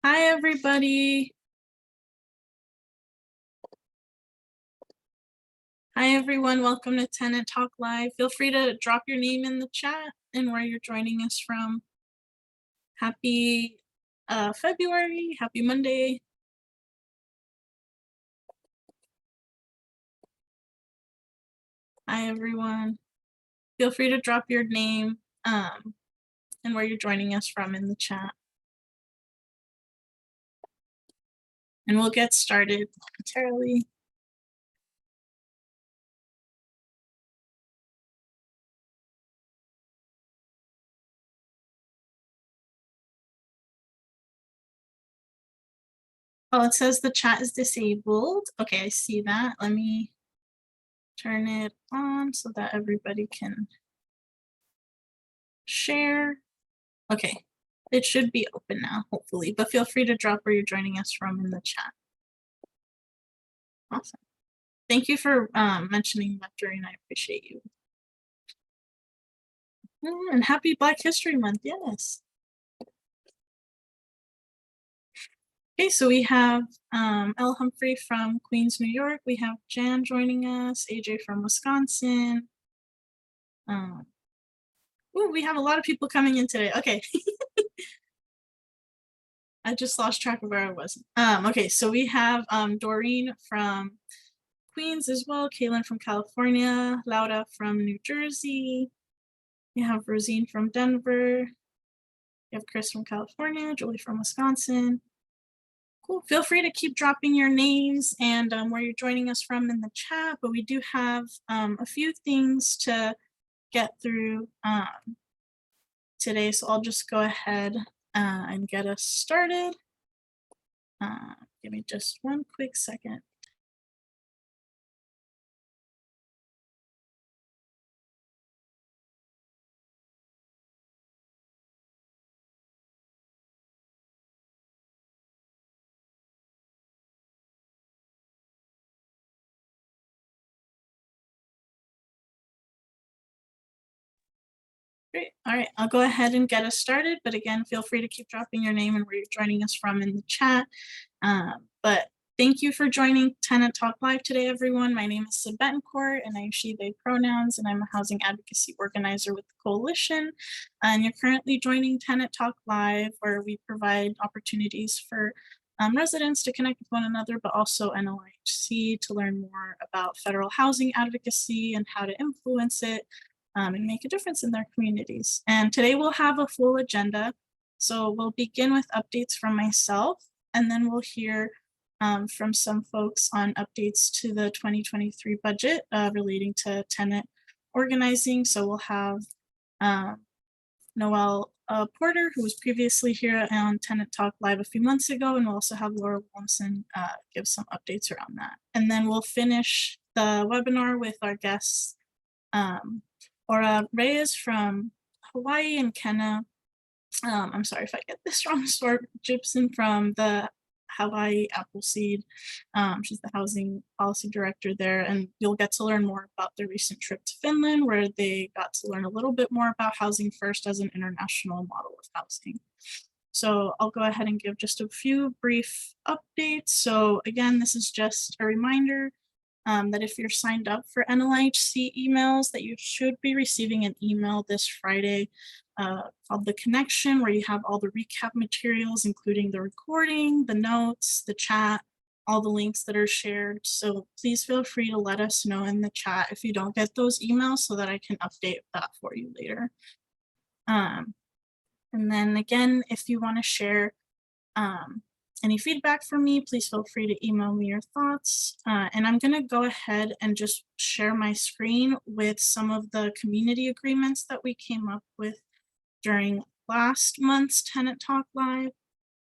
Hi, everybody. Hi, everyone. Welcome to Tenant Talk Live. Feel free to drop your name in the chat and where you're joining us from. Happy February. Happy Monday. Hi, everyone. Feel free to drop your name and where you're joining us from in the chat. And we'll get started momentarily. Oh, it says the chat is disabled. Okay, I see that. Let me turn it on so that everybody can share. Okay, it should be open now, hopefully, but feel free to drop where you're joining us from in the chat. Awesome. Thank you for mentioning that, Doreen. I appreciate you. And happy Black History Month, yes. Okay, so we have Elle Humphrey from Queens, New York. We have Jan joining us, AJ from Wisconsin. Ooh, we have a lot of people coming in today. Okay. I just lost track of where I was. Okay, so we have Doreen from Queens as well, Kaylin from California, Laura from New Jersey. We have Rosine from Denver. We have Chris from California, Julie from Wisconsin. Cool. Feel free to keep dropping your names and where you're joining us from in the chat, but we do have a few things to get through today, so I'll just go ahead and get us started. Give me just one quick second. Great. All right, I'll go ahead and get us started. But again, feel free to keep dropping your name and where you're joining us from in the chat. But thank you for joining Tenant Talk Live today, everyone. My name is Sid Betancourt, and I'm she, they pronouns, and I'm a housing advocacy organizer with the Coalition. And you're currently joining Tenant Talk Live, where we provide opportunities for residents to connect with one another, but also NLHC to learn more about federal housing advocacy and how to influence it. And make a difference in their communities. And today we'll have a full agenda. So we'll begin with updates from myself, and then we'll hear from some folks on updates to the 2023 budget relating to tenant organizing. So we'll have Noelle Porter, who was previously here on Tenant Talk Live a few months ago, and we'll also have Laura Williamson give some updates around that. And then we'll finish the webinar with our guests, Aura Reyes from Hawaii and Kenna, I'm sorry if I get this wrong, Stormogipson from the Hawai'i Appleseed. She's the housing policy director there, and you'll get to learn more about their recent trip to Finland, where they got to learn a little bit more about housing first as an international model of housing. So I'll go ahead and give just a few brief updates. So again, this is just a reminder that if you're signed up for NLHC emails, that you should be receiving an email this Friday called The Connection, where you have all the recap materials, including the recording, the notes, the chat, all the links that are shared. So please feel free to let us know in the chat if you don't get those emails so that I can update that for you later. And then again, if you want to share any feedback from me, please feel free to email me your thoughts. And I'm going to go ahead and just share my screen with some of the community agreements that we came up with during last month's Tenant Talk Live.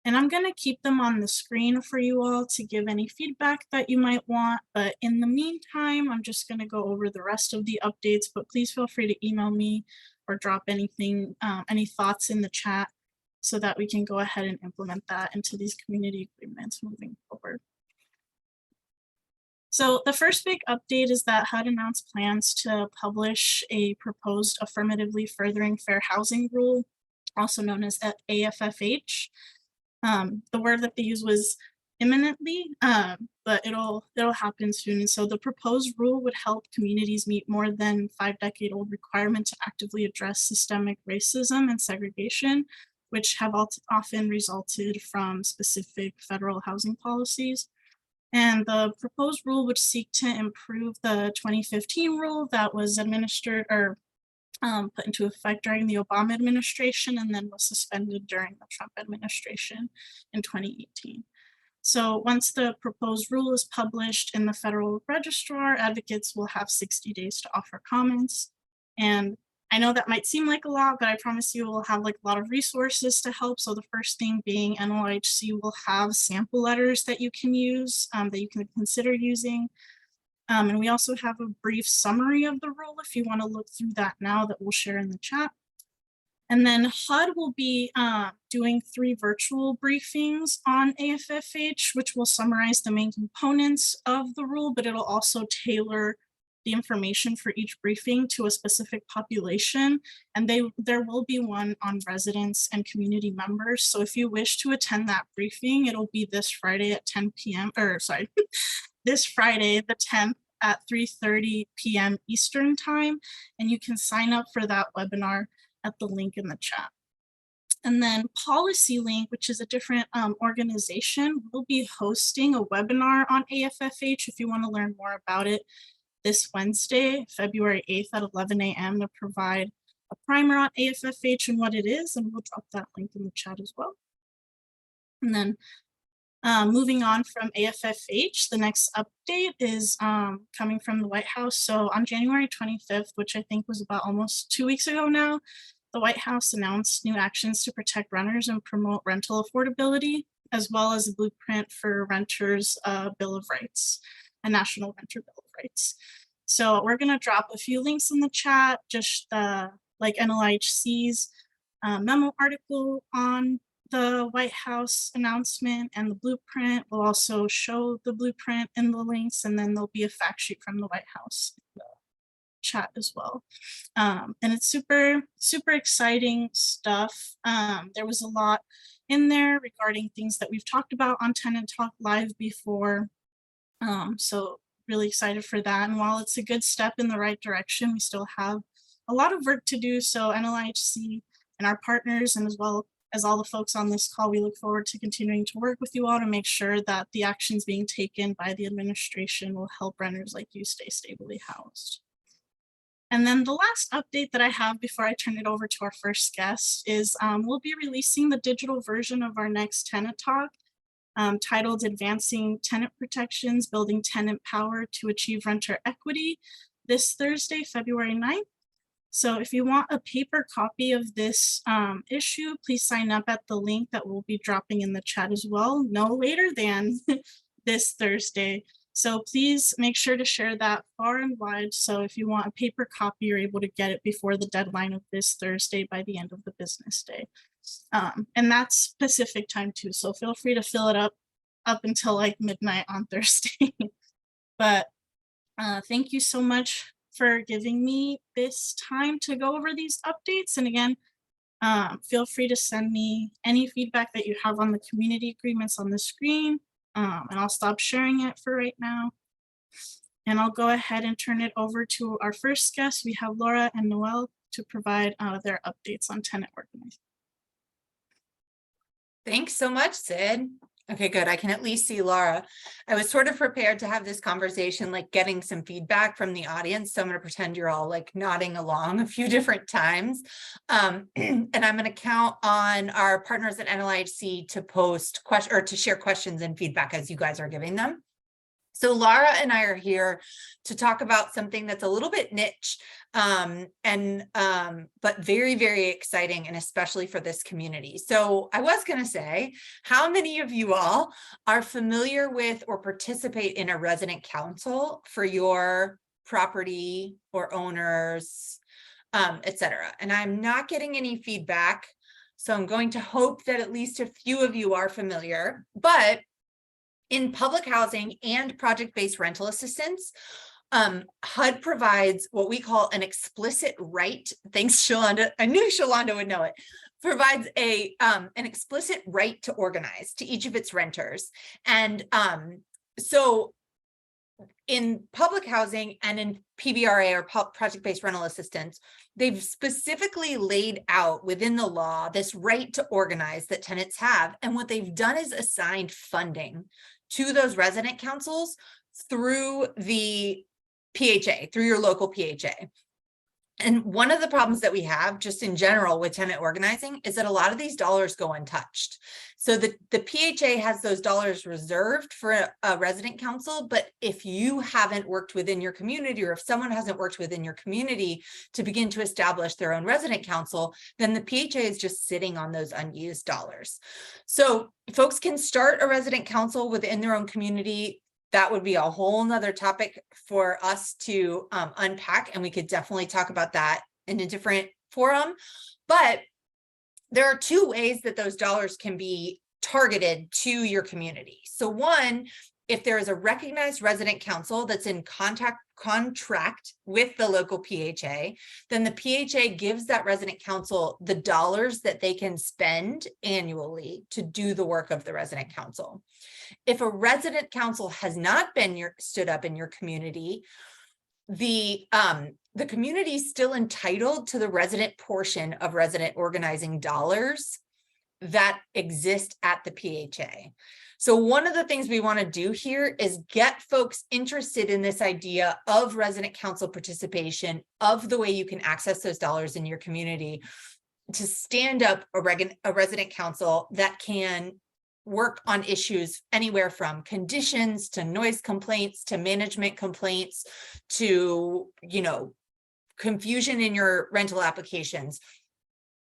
And I'm going to keep them on the screen for you all to give any feedback that you might want. But in the meantime, I'm just going to go over the rest of the updates, but please feel free to email me or drop anything, any thoughts in the chat, so that we can go ahead and implement that into these community agreements moving forward. So the first big update is that HUD announced plans to publish a proposed affirmatively furthering fair housing rule, also known as AFFH. The word that they used was imminently, but it'll happen soon. And so the proposed rule would help communities meet more than 5-decade-old requirement to actively address systemic racism and segregation, which have often resulted from specific federal housing policies. And the proposed rule would seek to improve the 2015 rule that was administered or put into effect during the Obama administration and then was suspended during the Trump administration in 2018. So once the proposed rule is published in the Federal Register, advocates will have 60 days to offer comments. And I know that might seem like a lot, but I promise you we'll have like a lot of resources to help. So the first thing being NLHC will have sample letters that you can use, that you can consider using. And we also have a brief summary of the rule if you want to look through that now that we'll share in the chat. And then HUD will be doing 3 virtual briefings on AFFH, which will summarize the main components of the rule, but it'll also tailor the information for each briefing to a specific population. And there will be one on residents and community members. So if you wish to attend that briefing, it'll be this Friday at 10 p.m. or sorry, this Friday, the 10th at 3:30 p.m. Eastern time. And you can sign up for that webinar at the link in the chat. And then Policy Link, which is a different organization, will be hosting a webinar on AFFH if you want to learn more about it this Wednesday, February 8th at 11 a.m. to provide a primer on AFFH and what it is, and we'll drop that link in the chat as well. And then moving on from AFFH, the next update is coming from the White House. So on January 25th, which I think was about almost 2 weeks ago now, the White House announced new actions to protect renters and promote rental affordability, as well as a blueprint for renters' Bill of Rights, a National Renter Bill of Rights. So we're going to drop a few links in the chat, just like NLHC's memo article on the White House announcement and the blueprint. We'll also show the blueprint in the links, and then there'll be a fact sheet from the White House in the chat as well. And it's super, super exciting stuff. There was a lot in there regarding things that we've talked about on Tenant Talk Live before. So really excited for that. And while it's a good step in the right direction, we still have a lot of work to do. So NLHC and our partners, and as well as all the folks on this call, we look forward to continuing to work with you all to make sure that the actions being taken by the administration will help renters like you stay stably housed. And then the last update that I have before I turn it over to our first guest is we'll be releasing the digital version of our next Tenant Talk titled Advancing Tenant Protections, Building Tenant Power to Achieve Renter Equity this Thursday, February 9th. So if you want a paper copy of this issue, please sign up at the link that we'll be dropping in the chat as well, no later than this Thursday. So please make sure to share that far and wide. So if you want a paper copy, you're able to get it before the deadline of this Thursday by the end of the business day. And that's Pacific time too. So feel free to fill it up until like midnight on Thursday. But thank you so much for giving me this time to go over these updates. And again, feel free to send me any feedback that you have on the community agreements on the screen. And I'll stop sharing it for right now. And I'll go ahead and turn it over to our first guest. We have Laura and Noelle to provide their updates on tenant organizing. Thanks so much, Sid. Okay, good. I can at least see Laura. I was sort of prepared to have this conversation, like getting some feedback from the audience. So I'm going to pretend you're all like nodding along a few different times. And I'm going to count on our partners at NLHC to post questions or to share questions and feedback as you guys are giving them. So Laura and I are here to talk about something that's a little bit niche, but very, very exciting, and especially for this community. So I was going to say, how many of you all are familiar with or participate in a resident council for your property or owners, etc.? And I'm not getting any feedback, so I'm going to hope that at least a few of you are familiar. But in public housing and project-based rental assistance, HUD provides what we call an explicit right. Thanks, Shalonda. I knew Shalonda would know it. provides an explicit right to organize to each of its renters. And so in public housing and in PBRA, or project-based rental assistance, they've specifically laid out within the law this right to organize that tenants have. And what they've done is assigned funding to those resident councils through the PHA, through your local PHA. And one of the problems that we have just in general with tenant organizing is that a lot of these dollars go untouched. So the PHA has those dollars reserved for a resident council, but if you haven't worked within your community, or if someone hasn't worked within your community to begin to establish their own resident council, then the PHA is just sitting on those unused dollars. So folks can start a resident council within their own community. That would be a whole nother topic for us to unpack, and we could definitely talk about that in a different forum. But there are two ways that those dollars can be targeted to your community. So one, if there is a recognized resident council that's in contract with the local PHA, then the PHA gives that resident council the dollars that they can spend annually to do the work of the resident council. If a resident council has not been stood up in your community, the community is still entitled to the resident portion of resident organizing dollars that exist at the PHA. So one of the things we want to do here is get folks interested in this idea of resident council participation, of the way you can access those dollars in your community, to stand up a resident council that can work on issues anywhere from conditions to noise complaints to management complaints to, confusion in your rental applications.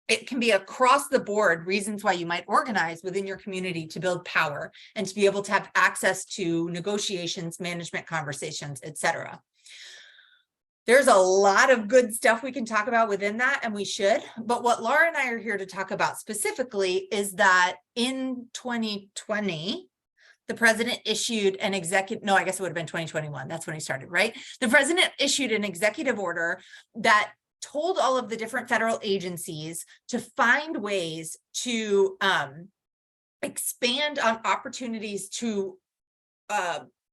It can be across the board reasons why you might organize within your community to build power and to be able to have access to negotiations, management conversations, etc. There's a lot of good stuff we can talk about within that, and we should. But what Laura and I are here to talk about specifically is that in 2020, the president issued an executive, no, I guess it would have been 2021. That's when he started, right? The president issued an executive order that told all of the different federal agencies to find ways to expand on opportunities to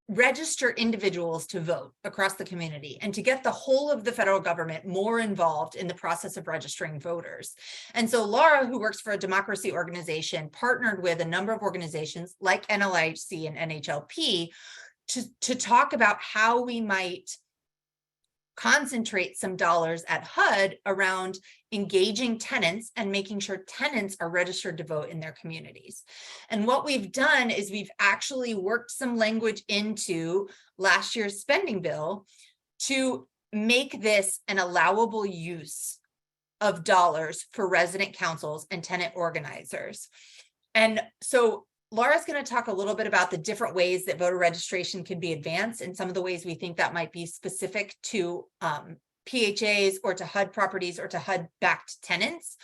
register individuals to vote across the community, and to get the whole of the federal government more involved in the process of registering voters. And so Laura, who works for a democracy organization, partnered with a number of organizations like NLIHC and NHLP to talk about how we might concentrate some dollars at HUD around engaging tenants and making sure tenants are registered to vote in their communities. And what we've done is we've actually worked some language into last year's spending bill to make this an allowable use of dollars for resident councils and tenant organizers. And so Laura's going to talk a little bit about the different ways that voter registration can be advanced, and some of the ways we think that might be specific to PHAs or to HUD properties or to HUD-backed tenants.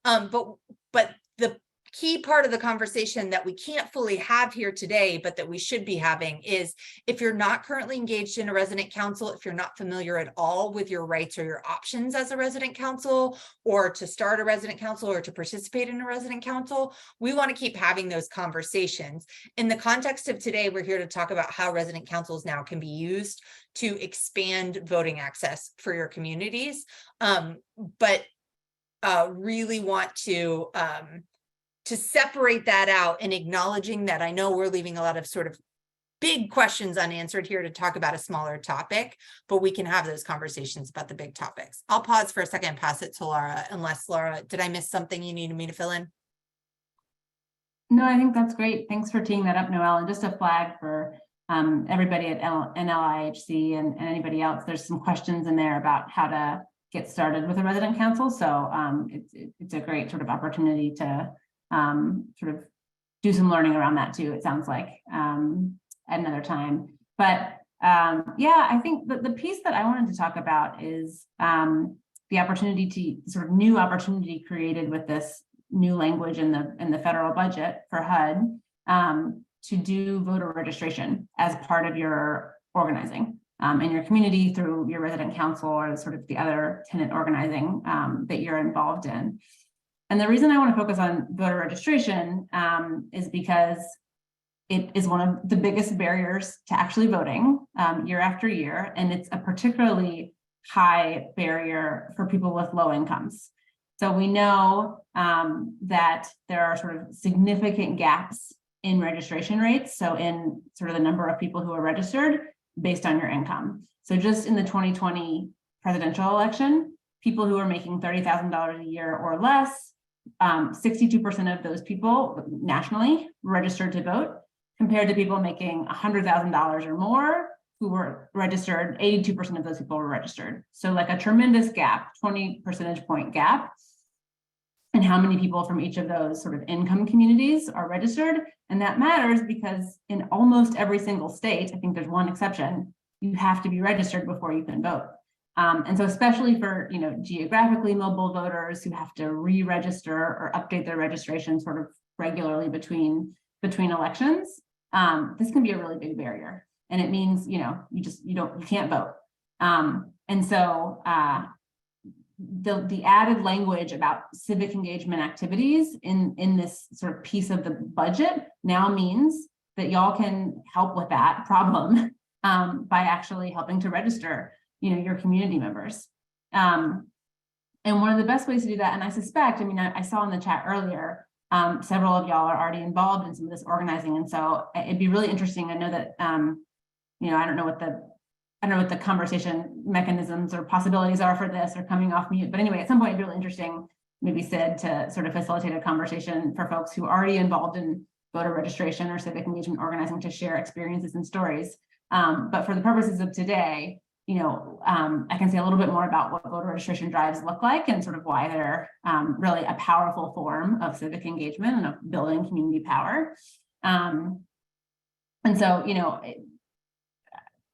But the key part of the conversation that we can't fully have here today, but that we should be having, is if you're not currently engaged in a resident council, if you're not familiar at all with your rights or your options as a resident council, or to start a resident council or to participate in a resident council, we want to keep having those conversations. In the context of today, we're here to talk about how resident councils now can be used to expand voting access for your communities, but really want to separate that out, and acknowledging that I know we're leaving a lot of sort of big questions unanswered here to talk about a smaller topic, but we can have those conversations about the big topics. I'll pause for a second and pass it to Laura, unless Laura, did I miss something you needed me to fill in? No, I think that's great. Thanks for teeing that up, Noelle. And just a flag for everybody at NLIHC and anybody else, there's some questions in there about how to get started with a resident council. So it's a great sort of opportunity to sort of do some learning around that too, it sounds like, at another time. But yeah, I think the piece that I wanted to talk about is the opportunity to sort of new opportunity created with this new language in the federal budget for HUD to do voter registration as part of your organizing in your community through your resident council or sort of the other tenant organizing that you're involved in. And the reason I want to focus on voter registration is because it is one of the biggest barriers to actually voting year after year. And it's a particularly high barrier for people with low incomes. So we know that there are sort of significant gaps in registration rates. So in sort of the number of people who are registered based on your income. So just in the 2020 presidential election, people who are making $30,000 a year or less, 62% of those people nationally registered to vote, compared to people making $100,000 or more who were registered. 82% of those people were registered. So like a tremendous gap, 20 percentage point gap, and how many people from each of those sort of income communities are registered. And that matters because in almost every single state, I think there's one exception, you have to be registered before you can vote. And so especially for, you know, geographically mobile voters who have to re-register or update their registration sort of regularly between elections, this can be a really big barrier. And it means, you know, you can't vote. And so the added language about civic engagement activities in this sort of piece of the budget now means that y'all can help with that problem by actually helping to register, you know, your community members. And one of the best ways to do that, and I suspect, I mean, I saw in the chat earlier, several of y'all are already involved in some of this organizing. And so it'd be really interesting. I know that, you know, I don't know what the conversation mechanisms or possibilities are for this or coming off mute. But anyway, at some point it'd be really interesting, maybe Sid, to sort of facilitate a conversation for folks who are already involved in voter registration or civic engagement organizing to share experiences and stories. But for the purposes of today, you know, I can say a little bit more about what voter registration drives look like and sort of why they're really a powerful form of civic engagement and of building community power. And so, you know,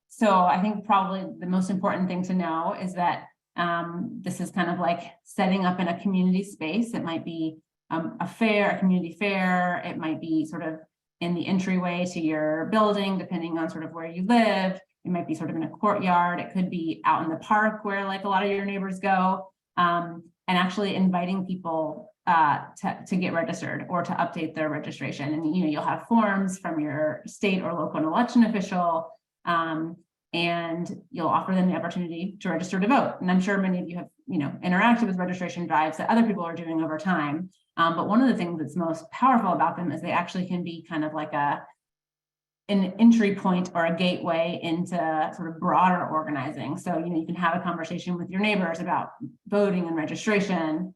so I think probably the most important thing to know is that this is kind of like setting up in a community space. It might be a fair, a community fair. It might be sort of in the entryway to your building, depending on sort of where you live. It might be sort of in a courtyard. It could be out in the park where like a lot of your neighbors go, and actually inviting people to get registered or to update their registration. And, you know, you'll have forms from your state or local election official, and you'll offer them the opportunity to register to vote. And I'm sure many of you have, you know, interacted with registration drives that other people are doing over time. But one of the things that's most powerful about them is they actually can be kind of like an entry point or a gateway into sort of broader organizing. So, you know, you can have a conversation with your neighbors about voting and registration,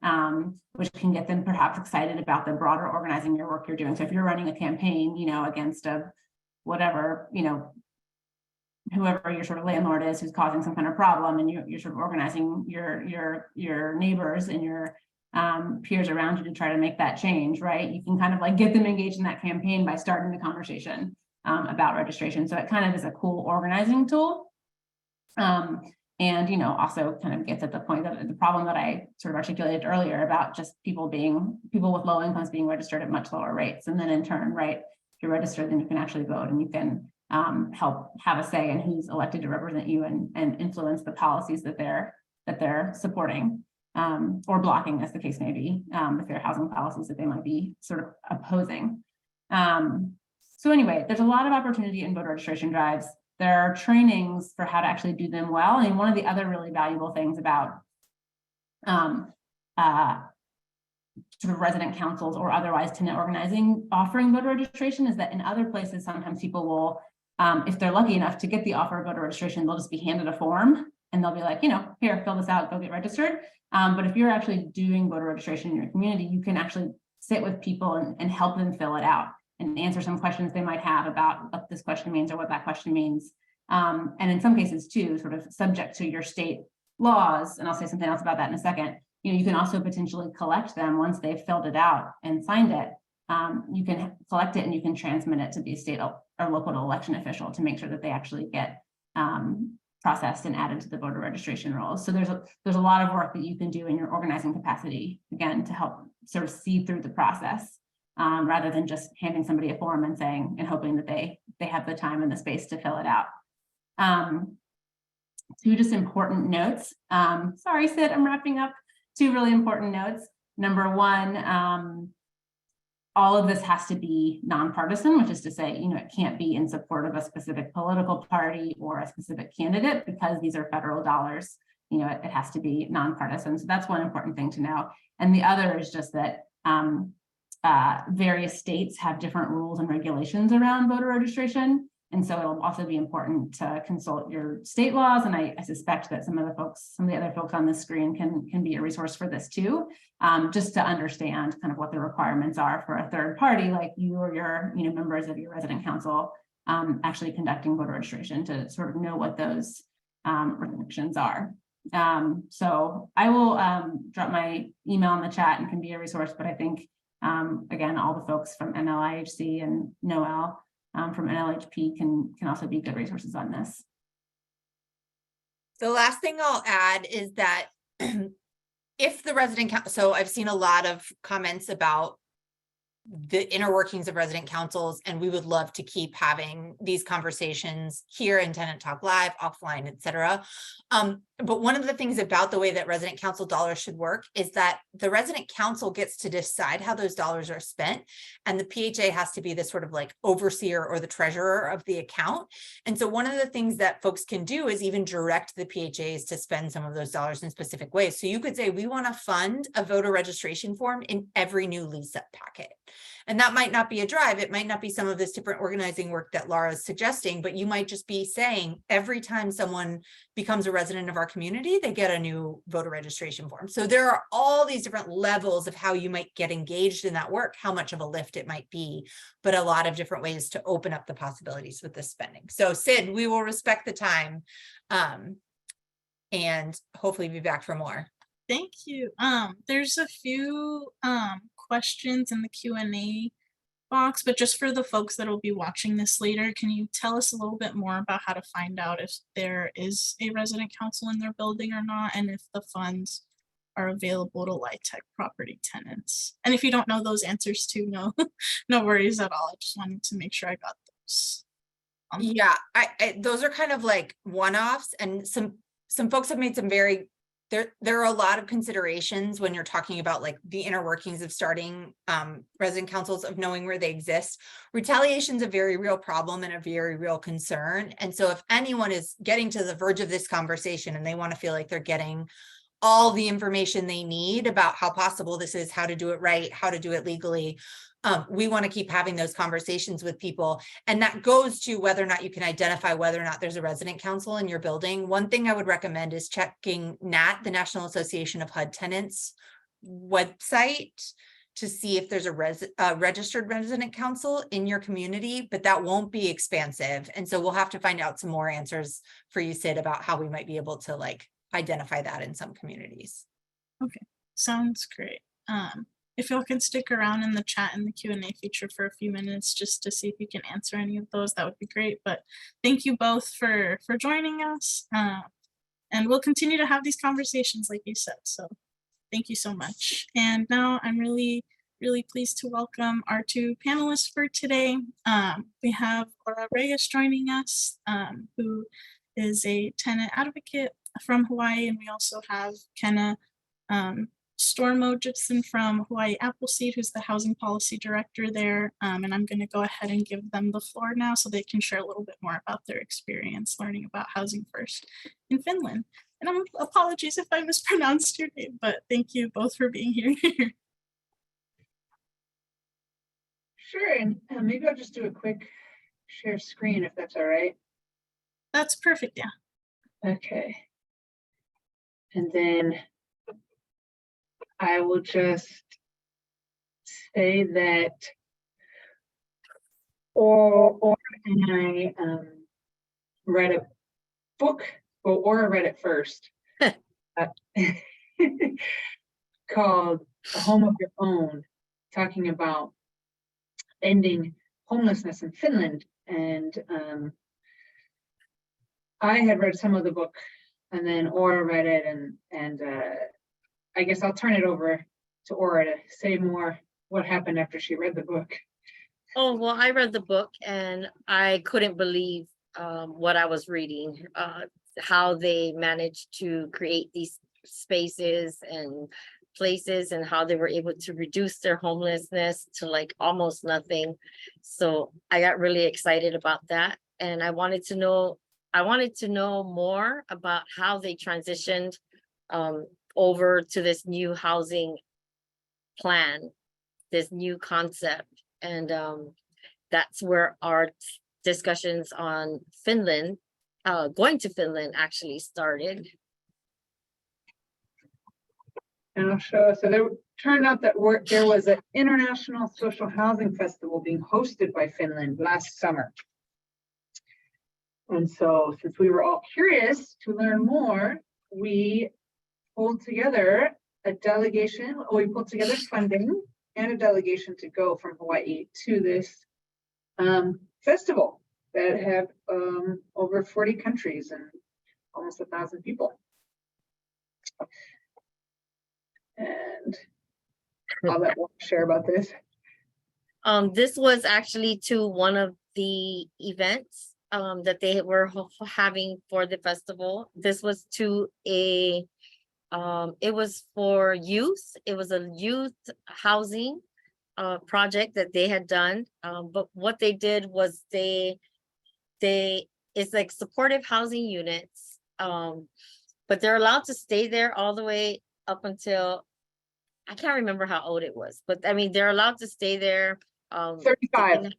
which can get them perhaps excited about the broader organizing your work you're doing. So if you're running a campaign, you know, against a whatever, you know, whoever your sort of landlord is who's causing some kind of problem, and you're sort of organizing your neighbors and your peers around you to try to make that change, right? You can kind of like get them engaged in that campaign by starting the conversation about registration. So it kind of is a cool organizing tool. And, you know, also kind of gets at the point that the problem that I sort of articulated earlier about just people with low incomes being registered at much lower rates. And then in turn, right, if you're registered, then you can actually vote and you can help have a say in who's elected to represent you and influence the policies that they're supporting or blocking, as the case may be, the fair housing policies that they might be sort of opposing. So anyway, there's a lot of opportunity in voter registration drives. There are trainings for how to actually do them well. And one of the other really valuable things about sort of resident councils or otherwise tenant organizing offering voter registration is that in other places, sometimes people will, if they're lucky enough to get the offer of voter registration, they'll just be handed a form and they'll be like, you know, here, fill this out, go get registered. But if you're actually doing voter registration in your community, you can actually sit with people and help them fill it out and answer some questions they might have about what this question means or what that question means. And in some cases too, sort of subject to your state laws, and I'll say something else about that in a second, you know, you can also potentially collect them once they've filled it out and signed it. You can collect it and you can transmit it to the state or local election official to make sure that they actually get processed and added to the voter registration rolls. So there's a lot of work that you can do in your organizing capacity, again, to help sort of see through the process. Rather than just handing somebody a form and saying and hoping that they have the time and the space to fill it out. Two just important notes. Sorry, Sid, I'm wrapping up. Two really important notes. Number one, all of this has to be nonpartisan, which is to say, it can't be in support of a specific political party or a specific candidate, because these are federal dollars. It has to be nonpartisan. So that's one important thing to know. And the other is just that various states have different rules and regulations around voter registration. And so it'll also be important to consult your state laws. And I suspect that some of the other folks on the screen can be a resource for this too, just to understand kind of what the requirements are for a third party like you or your members of your resident council actually conducting voter registration, to sort of know what those restrictions are. So I will drop my email in the chat and can be a resource, but I think again, all the folks from NLIHC and Noelle from NLHP can also be good resources on this. The last thing I'll add is that if the resident council, so I've seen a lot of comments about the inner workings of resident councils, and we would love to keep having these conversations here in Tenant Talk Live, offline, etc. But one of the things about the way that resident council dollars should work is that the resident council gets to decide how those dollars are spent, and the PHA has to be the sort of like overseer or the treasurer of the account. And so one of the things that folks can do is even direct the PHAs to spend some of those dollars in specific ways. So you could say, we want to fund a voter registration form in every new lease up packet. And that might not be a drive. It might not be some of this different organizing work that Laura is suggesting, but you might just be saying every time someone becomes a resident of our community, they get a new voter registration form. So there are all these different levels of how you might get engaged in that work, how much of a lift it might be, but a lot of different ways to open up the possibilities with this spending. So Sid, we will respect the time and hopefully be back for more. Thank you. There's a few questions in the Q&A box, but just for the folks that will be watching this later, can you tell us a little bit more about how to find out if there is a resident council in their building or not, and if the funds are available to LIHTC property tenants? And if you don't know those answers too, no worries at all. I just wanted to make sure I got those. Yeah, those are kind of like one-offs, and some folks have made some very there are a lot of considerations when you're talking about like the inner workings of starting resident councils, of knowing where they exist. Retaliation is a very real problem and a very real concern. And so if anyone is getting to the verge of this conversation and they want to feel like they're getting all the information they need about how possible this is, how to do it right, how to do it legally, we want to keep having those conversations with people. And that goes to whether or not you can identify whether or not there's a resident council in your building. One thing I would recommend is checking NAT, the National Association of HUD Tenants website, to see if there's a registered resident council in your community, but that won't be expansive. And so we'll have to find out some more answers for you, Sid, about how we might be able to like identify that in some communities. Okay, sounds great. If y'all can stick around in the chat and the Q&A feature for a few minutes just to see if you can answer any of those, that would be great. But thank you both for joining us. And we'll continue to have these conversations like you said. So thank you so much. And now I'm really pleased to welcome our two panelists for today. We have Aura Reyes joining us, who is a tenant advocate from Hawaii, and we also have Kenna Stormogipson from Hawai'i Appleseed, who's the housing policy director there. And I'm going to go ahead and give them the floor now so they can share a little bit more about their experience learning about housing first in Finland. And apologies if I mispronounced your name, but thank you both for being here. Sure, and maybe I'll just do a quick share screen if that's all right. That's perfect, yeah. Okay. And then I will just say that Aura and I read a book, well, Aura read it first, called A Home of Your Own, talking about ending homelessness in Finland. And I had read some of the book, and then Aura read it, and I guess I'll turn it over to Aura to say more what happened after she read the book. Oh, well, I read the book and I couldn't believe what I was reading, how they managed to create these spaces and places and how they were able to reduce their homelessness to like almost nothing. So I got really excited about that. And I wanted to know more about how they transitioned over to this new housing plan, this new concept. And that's where our discussions on Finland, going to Finland actually started. And I'll show, so there turned out that there was an international social housing festival being hosted by Finland last summer. And so since we were all curious to learn more, we pulled together a delegation, or we pulled together funding and a delegation to go from Hawaii to this festival that had over 40 countries and almost 1,000 people. And I'll let Laura share about this. This was actually to one of the events that they were having for the festival. This was to a, it was for youth. It was a youth housing project that they had done. But what they did was it's like supportive housing units. But they're allowed to stay there all the way up until, I can't remember how old it was, but I mean, they're allowed to stay there. 35.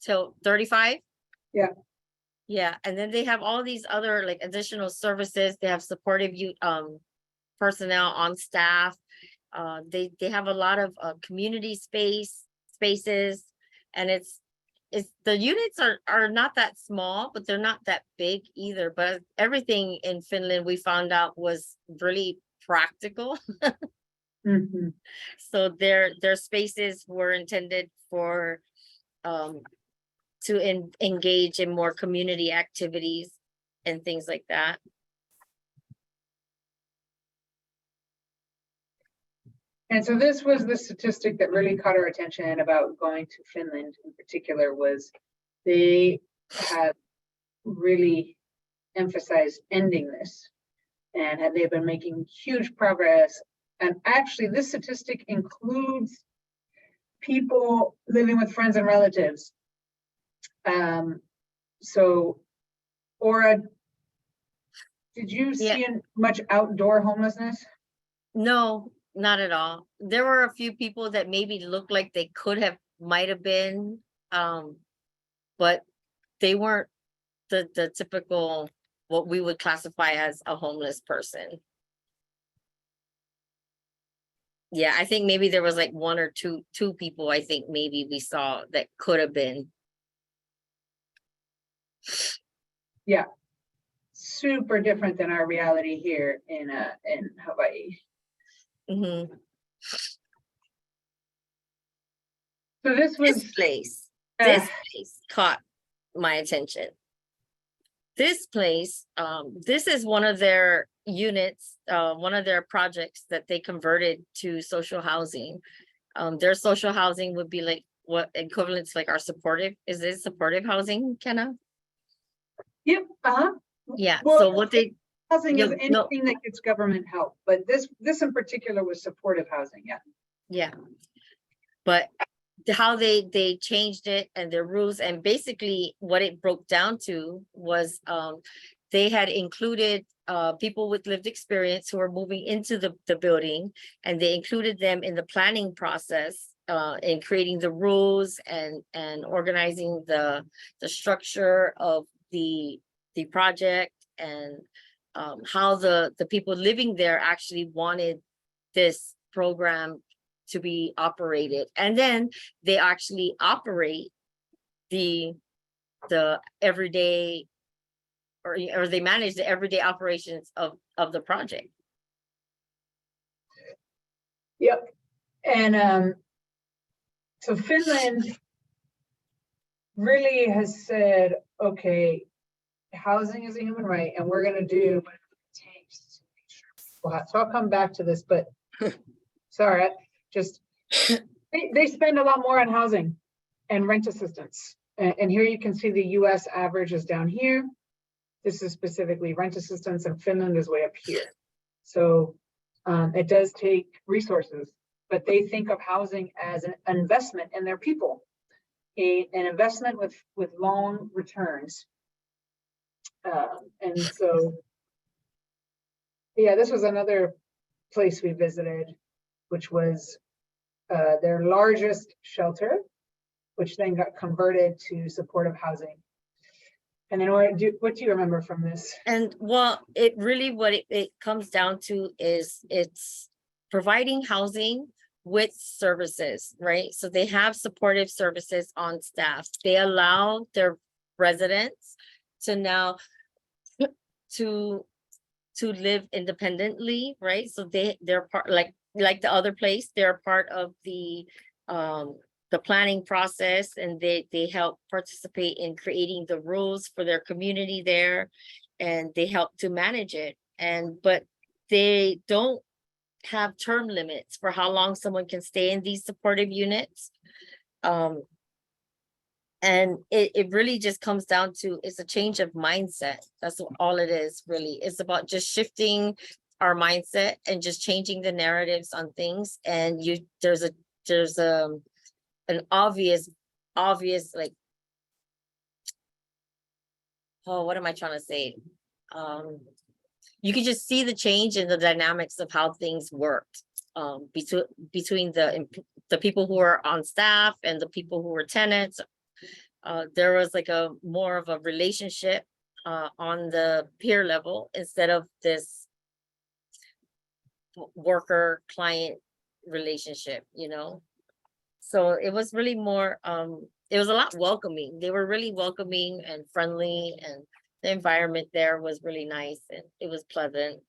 Till 35? Yeah. Yeah, and then they have all these other like additional services. They have supportive personnel on staff. They have a lot of community spaces, and it's the units are not that small, but they're not that big either. But everything in Finland we found out was really practical. Mm-hmm. So their spaces were intended for to engage in more community activities and things like that. And so this was the statistic that really caught our attention about going to Finland in particular, was they have really emphasized ending this, and they've been making huge progress. And actually this statistic includes people living with friends and relatives. So Aura, did you see much outdoor homelessness? No, not at all. There were a few people that maybe looked like they might have been, but they weren't the typical, what we would classify as a homeless person. Yeah, I think maybe there was like one or two people I think maybe we saw that could have been. Yeah, super different than our reality here in Hawaii. Mm-hmm. So this was This place caught my attention. This place, this is one of their units, one of their projects that they converted to social housing. Their social housing would be like what equivalent to like our supportive, is it supportive housing, Kenna? Yep. Yeah. Well, so what they housing is anything that gets government help, but this in particular was supportive housing. Yeah. But how they changed it and their rules, and basically what it broke down to was they had included people with lived experience who were moving into the building, and they included them in the planning process, in creating the rules and organizing the structure of the project, and how the people living there actually wanted this program to be operated. And then they actually operate the everyday, or they manage the everyday operations of the project. Yep. And so Finland really has said, okay, housing is a human right, and we're going to do what it takes to make sure. So I'll come back to this, but sorry, they spend a lot more on housing and rent assistance. And here you can see the US average is down here. This is specifically rent assistance, and Finland is way up here. So It does take resources, but they think of housing as an investment in their people, an investment with long returns. And so, yeah, this was another place we visited, which was their largest shelter, which then got converted to supportive housing. And then what do you remember from this? And well, it really, what it comes down to is it's providing housing with services, right? So they have supportive services on staff. They allow their residents to now to live independently, right? So they're part, like the other place, they're part of the planning process, and they help participate in creating the rules for their community there, and they help to manage it. But they don't have term limits for how long someone can stay in these supportive units. And it really just comes down to, it's a change of mindset. That's all it is, really. It's about just shifting our mindset and just changing the narratives on things. And there's an obvious, like, oh, what am I trying to say? You can just see the change in the dynamics of how things worked between the people who are on staff and the people who were tenants. There was like a more of a relationship on the peer level instead of this worker client relationship, you know. So it was really more, it was a lot welcoming. They were really welcoming and friendly, and the environment there was really nice, and it was pleasant.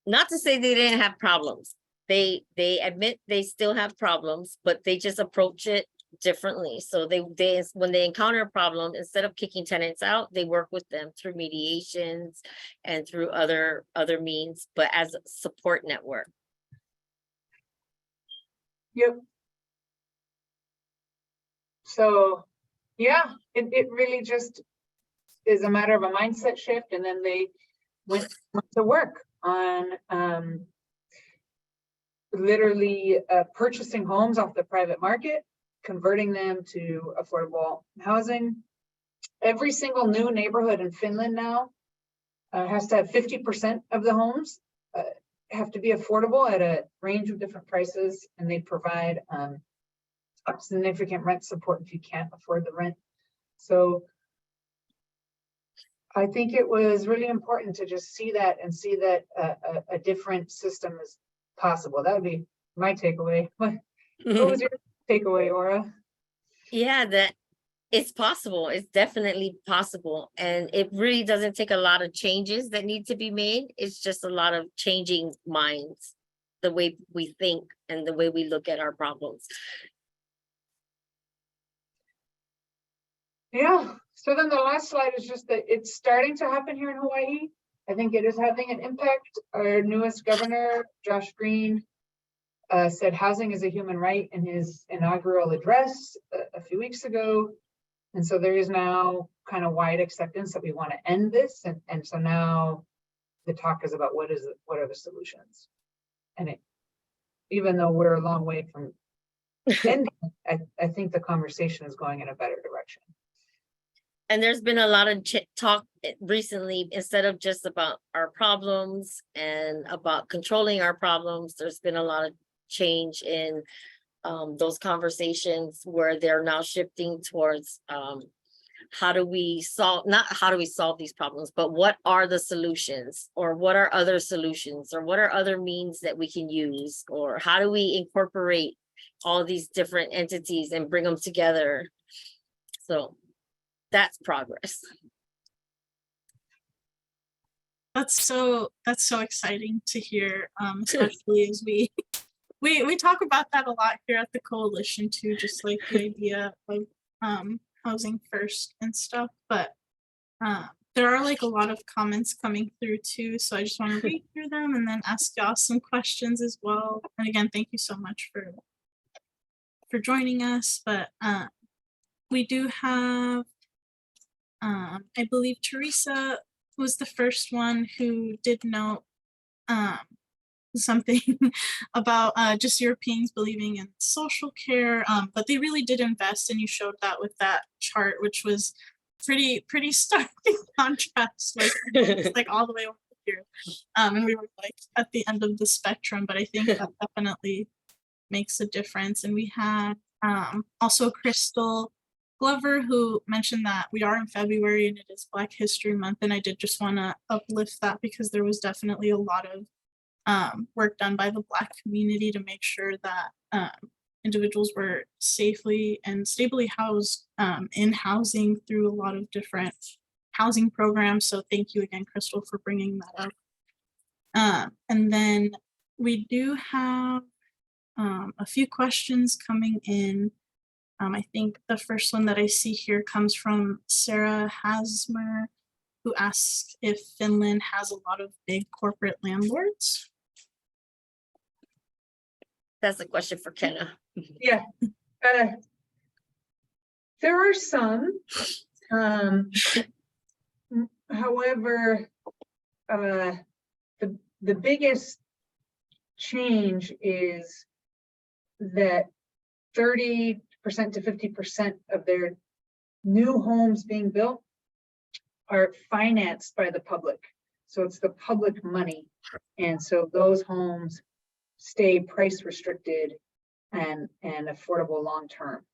Not to say they didn't have problems. They admit they still have problems, but they just approach it differently. So they when they encounter a problem, instead of kicking tenants out, they work with them through mediations and through other means, but as a support network. Yep. So, yeah, it really just is a matter of a mindset shift, and then they went to work on literally purchasing homes off the private market, converting them to affordable housing. Every single new neighborhood in Finland now has to have 50% of the homes have to be affordable at a range of different prices, and they provide significant rent support if you can't afford the rent. So I think it was really important to just see that, and see that a different system is possible. That would be my takeaway. What was your takeaway, Aura? Yeah, that it's possible. It's definitely possible. And it really doesn't take a lot of changes that need to be made. It's just a lot of changing minds, the way we think and the way we look at our problems. Yeah. So then the last slide is just that it's starting to happen here in Hawaii. I think it is having an impact. Our newest governor, Josh Green, said housing is a human right in his inaugural address a few weeks ago. And so there is now kind of wide acceptance that we want to end this. And so now the talk is about what are the solutions. And even though we're a long way from ending, I think the conversation is going in a better direction. And there's been a lot of talk recently, instead of just about our problems and about controlling our problems, there's been a lot of change in those conversations where they're now shifting towards how do we solve, not how do we solve these problems, but what are the solutions, or what are other solutions, or what are other means that we can use, or how do we incorporate all these different entities and bring them together. So that's progress. That's so exciting to hear, especially as we talk about that a lot here at the coalition too, just like the idea of housing first and stuff. But there are like a lot of comments coming through too, so I just want to read through them and then ask y'all some questions as well. And again, thank you so much for joining us. But we do have I believe Teresa was the first one who did note something about just Europeans believing in social care, but they really did invest, and you showed that with that chart, which was pretty stark in contrast, like all the way over here, and we were like at the end of the spectrum, but I think that definitely makes a difference. And we had also Crystal Glover, who mentioned that we are in February and it is Black History Month, and I did just want to uplift that because there was definitely a lot of work done by the Black community to make sure that individuals were safely and stably housed in housing through a lot of different housing programs. So thank you again, Crystal, for bringing that up. And then we do have a few questions coming in. I think the first one that I see here comes from Sarah Hasmer, who asks if Finland has a lot of big corporate landlords. That's a question for Kenna. Yeah. There are some. However, the biggest change is that 30% to 50% of their new homes being built are financed by the public. So it's the public money. And so those homes stay price restricted and affordable long term.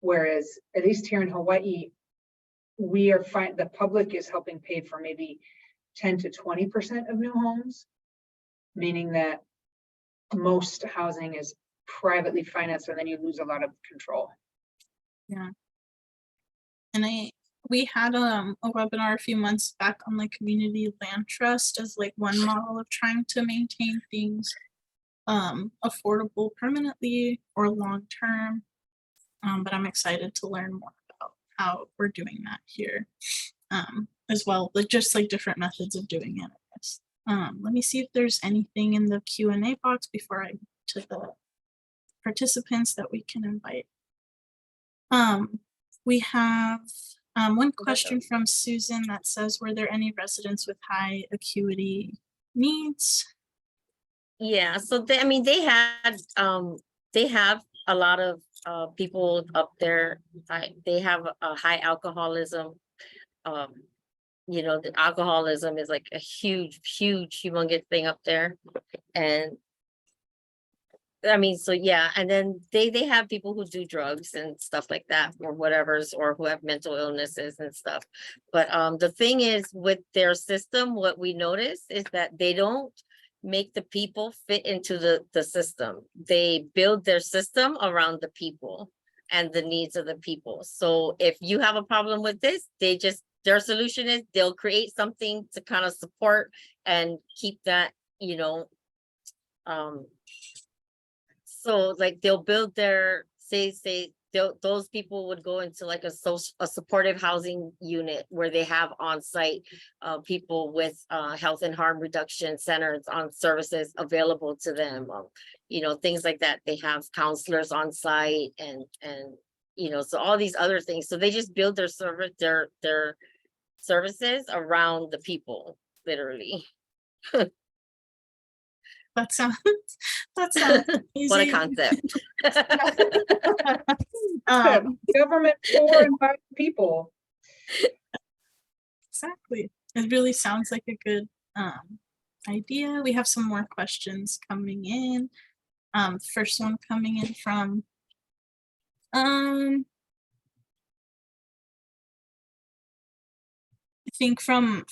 Whereas at least here in Hawaii, we are the public is helping pay for maybe 10 to 20% of new homes, meaning that most housing is privately financed, and then you lose a lot of control. Yeah. And we had a webinar a few months back on like community land trust as like one model of trying to maintain things affordable permanently or long term. But I'm excited to learn more about how we're doing that here as well, but just like different methods of doing it, I guess. Let me see if there's anything in the Q&A box before I get to the participants that we can invite. We have one question from Susan that says, were there any residents with high acuity needs? Yeah, so they, I mean, they have a lot of people up there. They have a high alcoholism. You know, the alcoholism is like a huge, humongous thing up there. And I mean, so yeah, and then they have people who do drugs and stuff like that or whatever's, or who have mental illnesses and stuff. But the thing is with their system, what we notice is that they don't make the people fit into the system. They build their system around the people and the needs of the people. So if you have a problem with this, their solution is they'll create something to kind of support and keep that, you know, so like they'll build their, those people would go into like a supportive housing unit where they have on-site people with health and harm reduction centers on services available to them, you know, things like that. They have counselors on site and you know, so all these other things. So they just build their services around the people, literally. That sounds amazing. What a concept. Government for and by people. Exactly. It really sounds like a good idea. We have some more questions coming in. First one coming in from I think from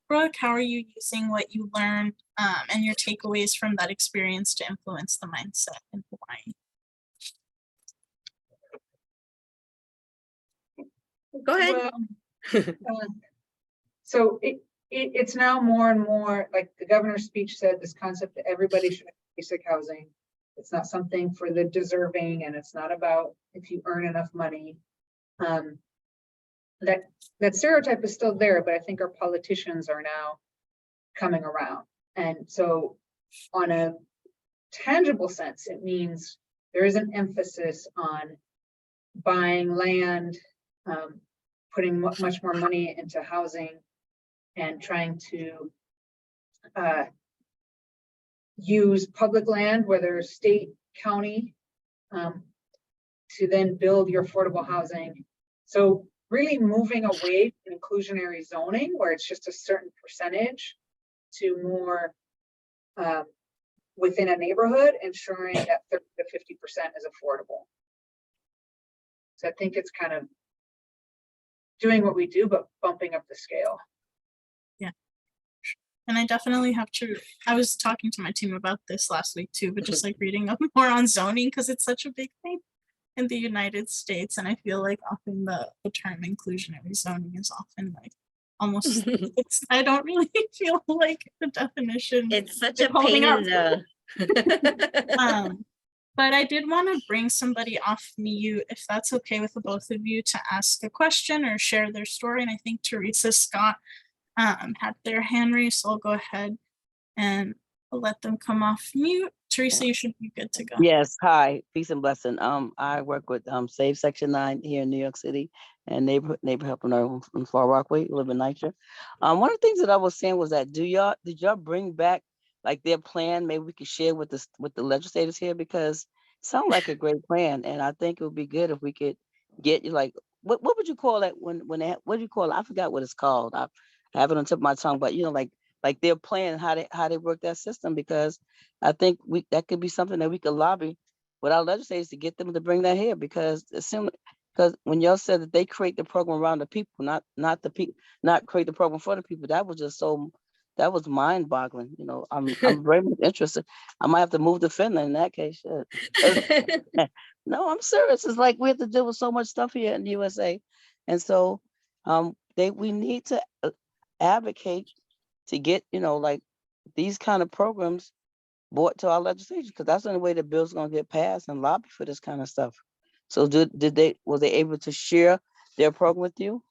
Brooke. How are you using what you learned and your takeaways from that experience to influence the mindset in Hawaii? Go ahead. Well, so it's now more and more, like the governor's speech said, this concept that everybody should have basic housing. It's not something for the deserving, and it's not about if you earn enough money. That stereotype is still there, but I think our politicians are now coming around. And so on a tangible sense, it means there is an emphasis on buying land, putting much more money into housing, and trying to use public land, whether state, county, to then build your affordable housing. So really moving away from inclusionary zoning, where it's just a certain percentage, to more within a neighborhood, ensuring that 30 to 50% is affordable. So I think it's kind of doing what we do, but bumping up the scale. Yeah. And I definitely have to, I was talking to my team about this last week too, but just like reading up more on zoning, because it's such a big thing in the United States. And I feel like often the term inclusionary zoning is often like almost, I don't really feel like the definition. It's such is a holding pain up. in the. But I did want to bring somebody off mute, if that's okay with the both of you, to ask a question or share their story. And I think Teresa Scott had their hand raised, so I'll go ahead and let them come off mute. Teresa, you should be good to go. Yes, hi, peace and blessing. I work with Save Section 9 here in New York City and neighbor help in Far Rockaway, live in NYCHA. One of the things that I was saying was that did y'all bring back like their plan? Maybe we could share with the legislators here, because it sounds like a great plan, and I think it would be good if we could get you like what would you call it when they, what do you call it? I forgot what it's called. I have it on the tip of my tongue, but you know, like their plan, how they work that system, because I think that could be something that we could lobby with our legislators to get them to bring that here, because it seems, because when y'all said that they create the program around the people, not create the program for the people, that was just that was mind-boggling. You know, I'm very much interested. I might have to move to Finland in that case. No, I'm serious. It's like we have to deal with so much stuff here in the USA, and so we need to advocate to get, you know, like these kind of programs brought to our legislation, because that's the only way the bill's gonna get passed, and lobby for this kind of stuff. So were they able to share their program with you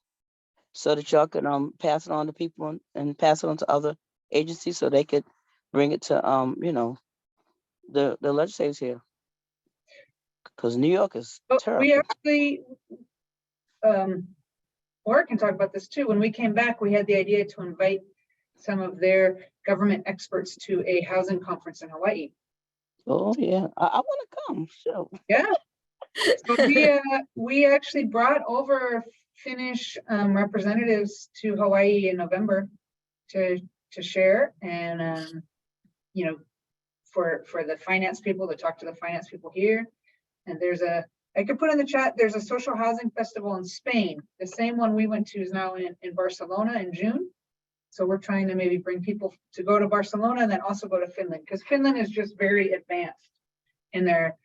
so that y'all could pass it on to people and pass it on to other agencies so they could bring it to you know, the legislators here? Because New York is terrible. We actually, Laura can talk about this too. When we came back, we had the idea to invite some of their government experts to a housing conference in Hawaii. Oh yeah, I want to come. Sure. Yeah. So we actually brought over Finnish representatives to Hawaii in November to share, and you know, for the finance people, to talk to the finance people here. And I could put in the chat, there's a social housing festival in Spain. The same one we went to is now in Barcelona in June. So we're trying to maybe bring people to go to Barcelona and then also go to Finland, because Finland is just very advanced in their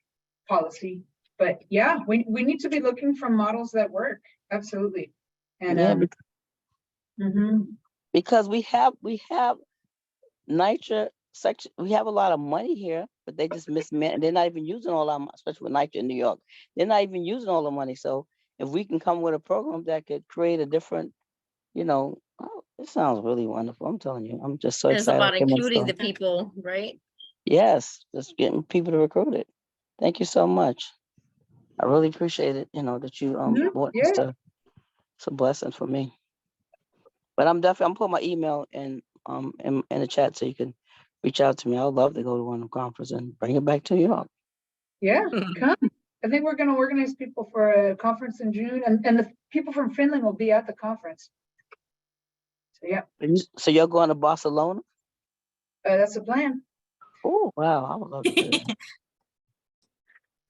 policy. But yeah, we need to be looking for models that work. Absolutely. And yeah, because we have NYCHA section, we have a lot of money here, but they just mismanage. They're not even using all our, especially with NYCHA in New York, they're not even using all the money. So if we can come with a program that could create a different, you know, it sounds really wonderful. I'm telling you, I'm just so It's excited. about including the people, right? Yes, just getting people to recruit it. Thank you so much. I really appreciate it, you know, that you brought this to. It's a blessing for me. But I'm putting my email in the chat so you can reach out to me. I would love to go to one of the conference and bring it back to New York. yeah, come. I think we're going to organize people for a conference in June, and the people from Finland will be at the conference. So yeah. So you're going to Barcelona? That's the plan. Oh wow, I would love to do that.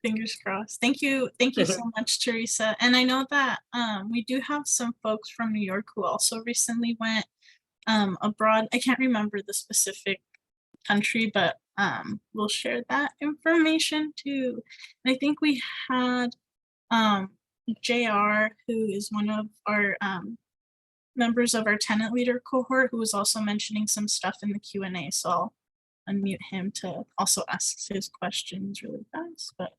Fingers crossed. Thank you so much, Teresa. And I know that we do have some folks from New York who also recently went abroad. I can't remember the specific country, but we'll share that information too. And I think we had JR, who is one of our members of our tenant leader cohort, who was also mentioning some stuff in the Q&A. So I'll unmute him to also ask his questions really fast. But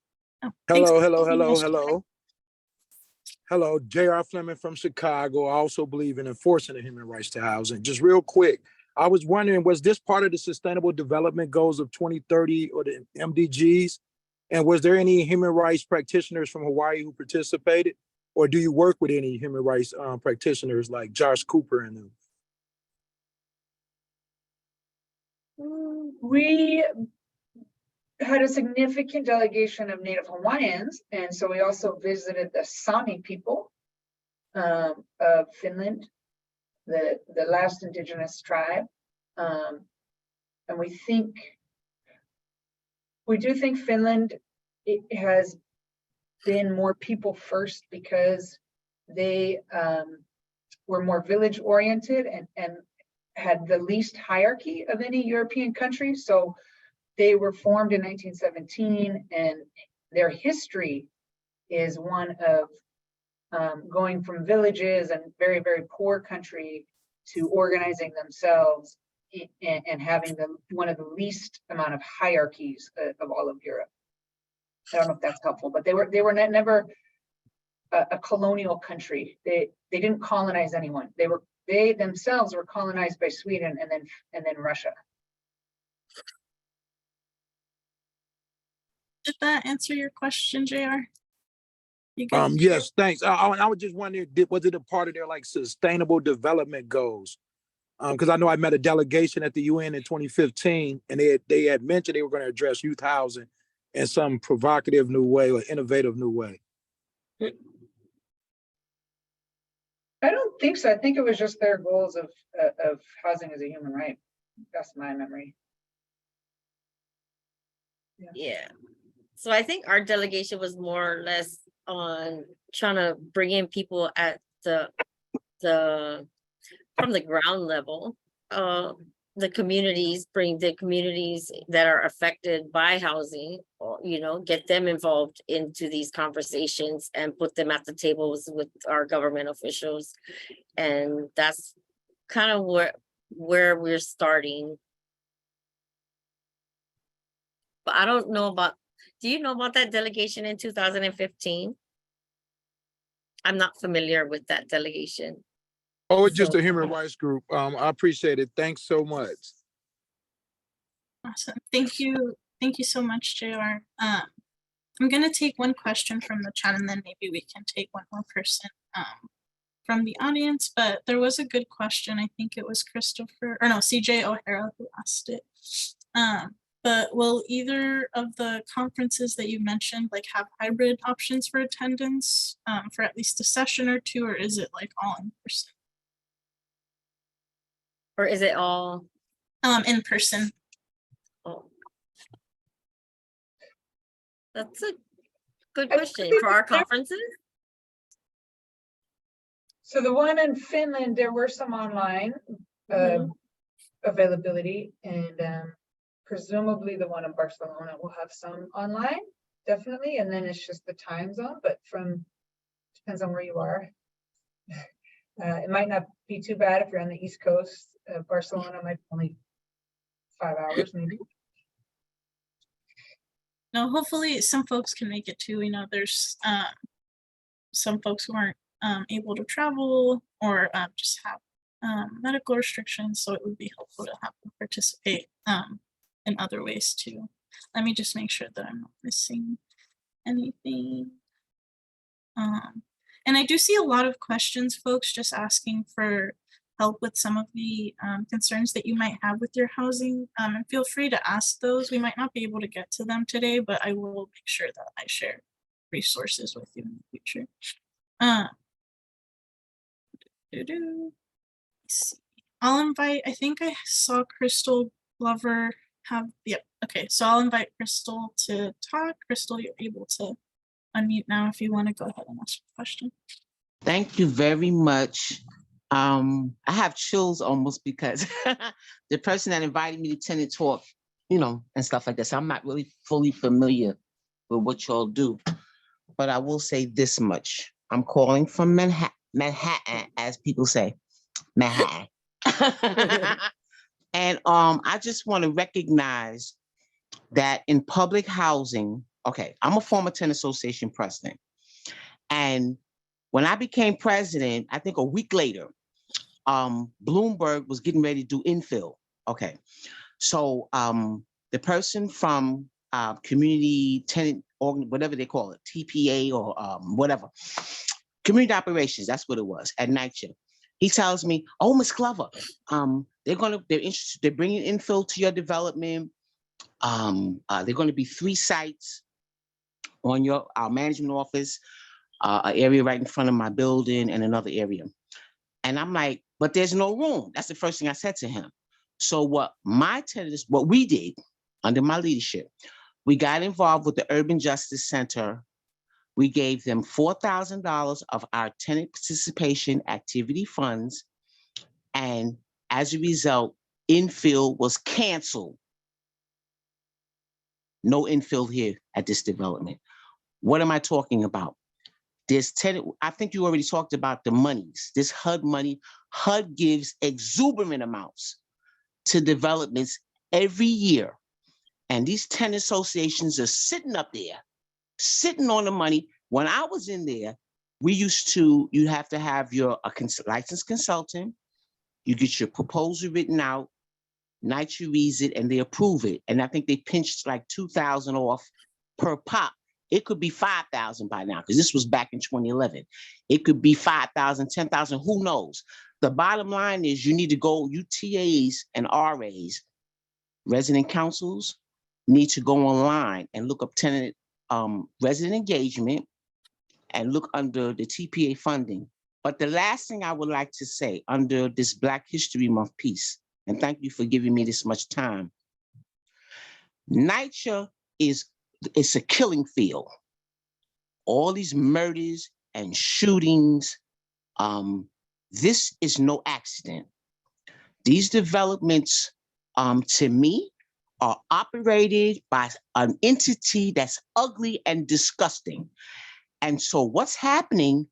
Hello, J.R. Fleming from Chicago. I also believe in enforcing the human rights to housing. Just real quick, I was wondering, was this part of the Sustainable Development Goals of 2030 or the MDGs? And was there any human rights practitioners from Hawaii who participated? Or do you work with any human rights practitioners like Josh Cooper and them? We had a significant delegation of Native Hawaiians, and so we also visited the Sami people of Finland, the last indigenous tribe. And we do think Finland, it has been more people first because they were more village oriented and had the least hierarchy of any European country. So they were formed in 1917, and their history is one of going from villages and very, very poor country to organizing themselves and having one of the least amount of hierarchies of all of Europe. I don't know if that's helpful, but they were never a colonial country. They didn't colonize anyone. They themselves were colonized by Sweden and then Russia. Did that answer your question, JR? You good? Yes, thanks. I was just wondering, was it a part of their like sustainable development goals? Because I know I met a delegation at the UN in 2015, and they had mentioned they were going to address youth housing in some provocative new way or innovative new way. I don't think so. I think it was just their goals of housing as a human right. That's my memory. Yeah. So I think our delegation was more or less on trying to bring in people at the from the ground level, the communities, bring the communities that are affected by housing, or, you know, get them involved into these conversations and put them at the tables with our government officials. And that's kind of where we're starting. But I don't know about, do you know about that delegation in 2015? I'm not familiar with that delegation. Oh, it's just a human rights group. I appreciate it. Thanks so much. Awesome. Thank you. Thank you so much, JR. I'm going to take one question from the chat, and then maybe we can take one more person from the audience. But there was a good question. I think it was CJ O'Hara who asked it. But will either of the conferences that you mentioned like have hybrid options for attendance for at least a session or two, or is it like all in person? Or is it all in person? Oh, that's a good question for our conferences. So the one in Finland, there were some online availability, and presumably the one in Barcelona will have some online, definitely. And then it's just the time zone, but depends on where you are. It might not be too bad if you're on the East Coast. Barcelona might be only 5 hours, maybe. No, hopefully some folks can make it too. We know there's some folks who aren't able to travel or just have medical restrictions, so it would be helpful to have them participate in other ways too. Let me just make sure that I'm not missing anything. And I do see a lot of questions, folks, just asking for help with some of the concerns that you might have with your housing. And feel free to ask those. We might not be able to get to them today, but I will make sure that I share resources with you in the future. Let's see. I'll invite, I think I saw Crystal Glover have, yep, okay. So I'll invite Crystal to talk. Crystal, you're able to unmute now if you want to go ahead and ask a question. Thank you very much. I have chills almost because the person that invited me to Tenant talk, you know, and stuff like this, I'm not really fully familiar with what y'all do, but I will say this much. I'm calling from Manhattan, as people say, Manhattan. And I just want to recognize that in public housing, okay, I'm a former tenant association president. And when I became president, I think a week later, Bloomberg was getting ready to do infill. Okay, so the person from community tenant, or whatever they call it, TPA or whatever, community operations, that's what it was, at night shift. He tells me, "Oh, Miss Glover, they're interested. They're bringing infill to your development. They're going to be 3 sites on our management office, an area right in front of my building, and another area." And I'm like, "But there's no room." That's the first thing I said to him. So what we did under my leadership, we got involved with the Urban Justice Center. We gave them $4,000 of our tenant participation activity funds. And as a result, infill was canceled. No infill here at this development. What am I talking about? This tenant, I think you already talked about the monies, this HUD money. HUD gives exuberant amounts to developments every year. And these tenant associations are sitting up there, sitting on the money. When I was in there, you'd have to have your licensed consultant, you get your proposal written out, NYCHA reads it and they approve it. And I think they pinched like 2,000 off per pop. It could be 5,000 by now, because this was back in 2011. It could be 5,000, 10,000, who knows? The bottom line is you need to go, UTAs and RAs, resident councils, need to go online and look up tenant resident engagement and look under the TPA funding. But the last thing I would like to say under this Black History Month piece, and thank you for giving me this much time, NYCHA it's a killing field. All these murders and shootings, this is no accident. These developments, to me, are operated by an entity that's ugly and disgusting. And so what's happening,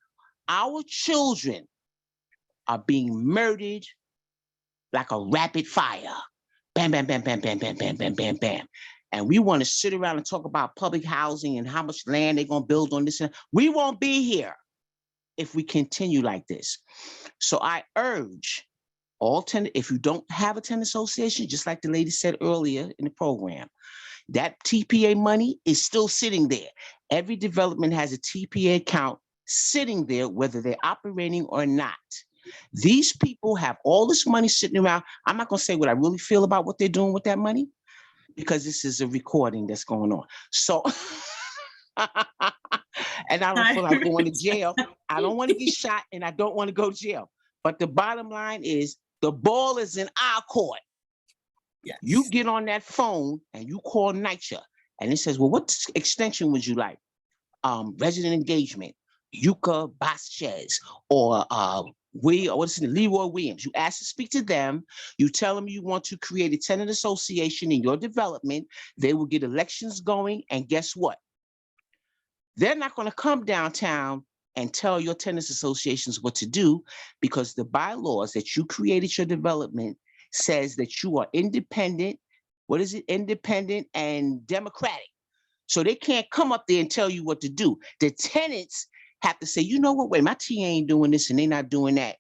our children are being murdered like a rapid fire. Bam, bam, bam, bam, bam, bam, bam, bam, bam, bam. And we want to sit around and talk about public housing and how much land they're going to build on this. We won't be here if we continue like this. So I urge all tenant, if you don't have a tenant association, just like the lady said earlier in the program, that TPA money is still sitting there. Every development has a TPA account sitting there, whether they're operating or not. These people have all this money sitting around. I'm not going to say what I really feel about what they're doing with that money, because this is a recording that's going on. So, and I don't feel like going to jail. I don't want to get shot and I don't want to go to jail. But the bottom line is the ball is in our court. Yes. You get on that phone and you call NYCHA and it says, well, what extension would you like? Resident engagement, Yuka Basquez, or Leroy Williams. You ask to speak to them. You tell them you want to create a tenant association in your development. They will get elections going. And guess what? They're not going to come downtown and tell your tenants associations what to do, because the bylaws that you created your development says that you are independent. What is it? Independent and democratic. So they can't come up there and tell you what to do. The tenants have to say, you know what, wait, my TA ain't doing this and they're not doing that.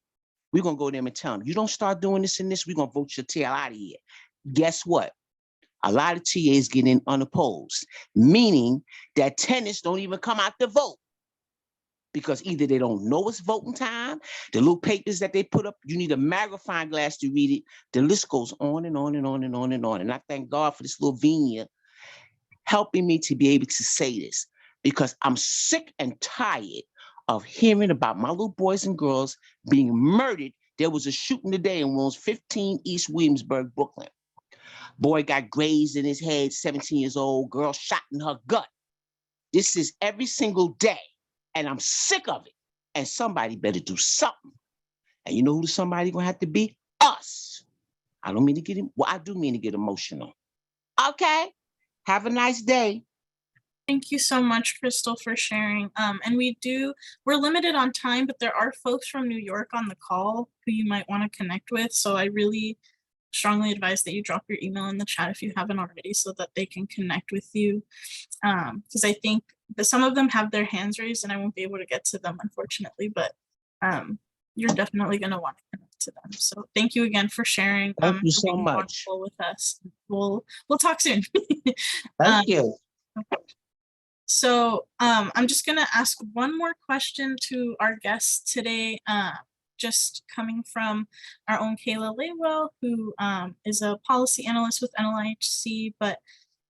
We're going to go to them and tell them, you don't start doing this and this, we're going to vote your tail out of here. Guess what? A lot of TAs get in unopposed, meaning that tenants don't even come out to vote, because either they don't know it's voting time, the little papers that they put up, you need a magnifying glass to read it. The list goes on and on and on and on and on. And I thank God for this little Venia helping me to be able to say this, because I'm sick and tired of hearing about my little boys and girls being murdered. There was a shooting today in Williams 15 East Williamsburg, Brooklyn. Boy got grazed in his head, 17 years old, girl shot in her gut. This is every single day, and I'm sick of it. And somebody better do something. And you know who somebody gonna have to be? Us. I don't mean to get, well, I do mean to get emotional. Okay, have a nice day. Thank you so much, Crystal, for sharing. And we're limited on time, but there are folks from New York on the call who you might want to connect with. So I really strongly advise that you drop your email in the chat if you haven't already, so that they can connect with you. Because I think that some of them have their hands raised and I won't be able to get to them, unfortunately, but you're definitely going to want to connect to them. So thank you again for sharing. Thank you so much. With us. We'll talk soon. Thank you. So I'm just going to ask one more question to our guests today, just coming from our own Kayla Laywell, who is a policy analyst with NLIHC, but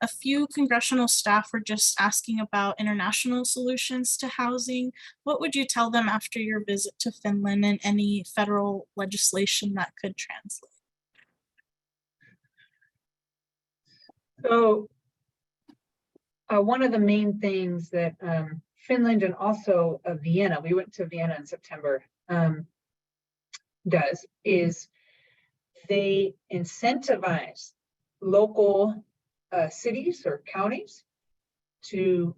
a few congressional staff were just asking about international solutions to housing. What would you tell them after your visit to Finland and any federal legislation that could translate? So one of the main things that Finland and also Vienna, we went to Vienna in September, does is they incentivize local cities or counties to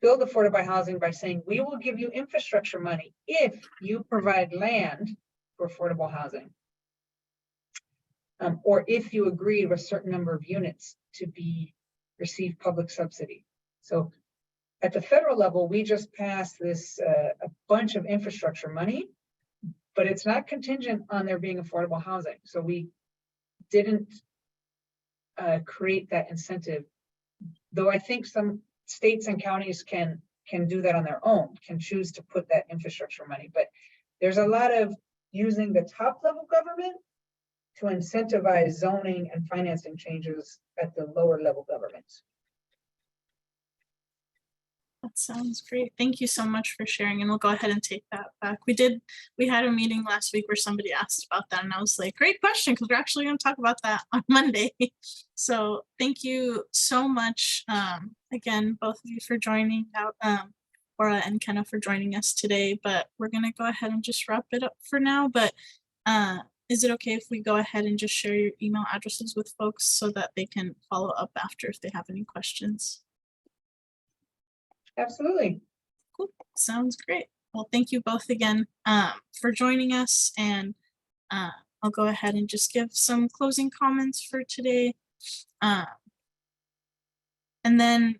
build affordable housing by saying, we will give you infrastructure money if you provide land for affordable housing. Or if you agree with a certain number of units to receive public subsidy. So at the federal level, we just passed this a bunch of infrastructure money, but it's not contingent on there being affordable housing. So we didn't create that incentive, though I think some states and counties can do that on their own, can choose to put that infrastructure money. But there's a lot of using the top level government to incentivize zoning and financing changes at the lower level governments. That sounds great. Thank you so much for sharing, and we'll go ahead and take that back. We had a meeting last week where somebody asked about that, and I was like, great question, because we're actually going to talk about that on Monday. So thank you so much, again, both of you for joining out, Aura and Kenna for joining us today, but we're going to go ahead and just wrap it up for now. But is it okay if we go ahead and just share your email addresses with folks so that they can follow up after if they have any questions? Absolutely. Cool. Sounds great. Well, thank you both again for joining us, and I'll go ahead and just give some closing comments for today. And then,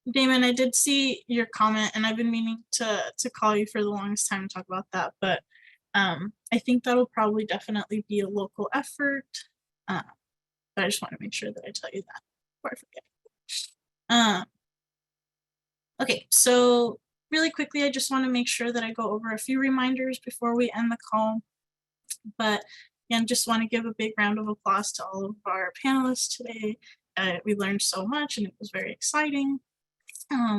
Damon, I did see your comment, and I've been meaning to call you for the longest time to talk about that, but I think that'll probably definitely be a local effort, but I just want to make sure that I tell you that before I forget. Okay, so really quickly, I just want to make sure that I go over a few reminders before we end the call. But again, just want to give a big round of applause to all of our panelists today. We learned so much and it was very exciting.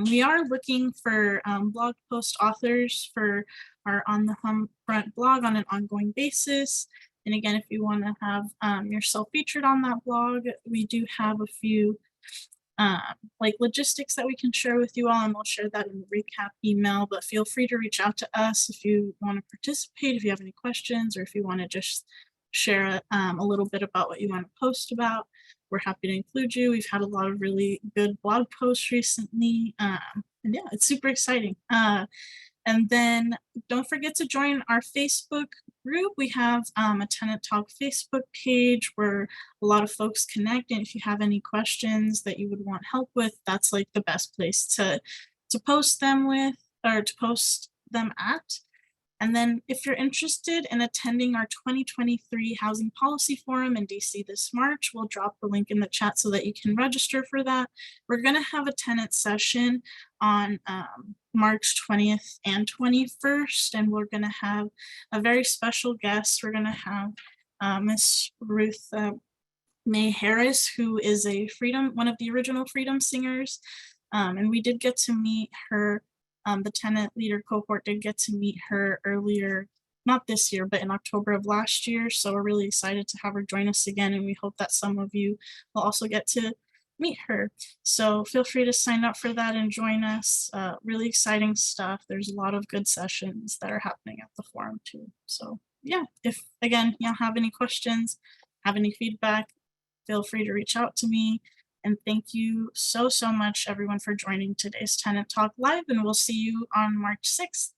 We are looking for blog post authors for our On the Hum Front blog on an ongoing basis. And again, if you want to have yourself featured on that blog, we do have a few like logistics that we can share with you all, and we'll share that in the recap email. But feel free to reach out to us if you want to participate, if you have any questions, or if you want to just share a little bit about what you want to post about. We're happy to include you. We've had a lot of really good blog posts recently, and yeah, it's super exciting. And then don't forget to join our Facebook group. We have a Tenant Talk Facebook page where a lot of folks connect. And if you have any questions that you would want help with, that's like the best place to post them with, or to post them at. And then if you're interested in attending our 2023 Housing Policy Forum in DC this March, we'll drop the link in the chat so that you can register for that. We're going to have a tenant session on March 20th and 21st, and we're going to have a very special guest. We're going to have Miss Ruth May Harris, who is one of the original Freedom Singers, and we did get to meet her. The tenant leader cohort did get to meet her earlier, not this year, but in October of last year. So we're really excited to have her join us again, and we hope that some of you will also get to meet her. So feel free to sign up for that and join us. Really exciting stuff. There's a lot of good sessions that are happening at the forum too. So yeah, if again, you have any questions, have any feedback, feel free to reach out to me. And thank you so much, everyone, for joining today's Tenant Talk Live, and we'll see you on March 6th.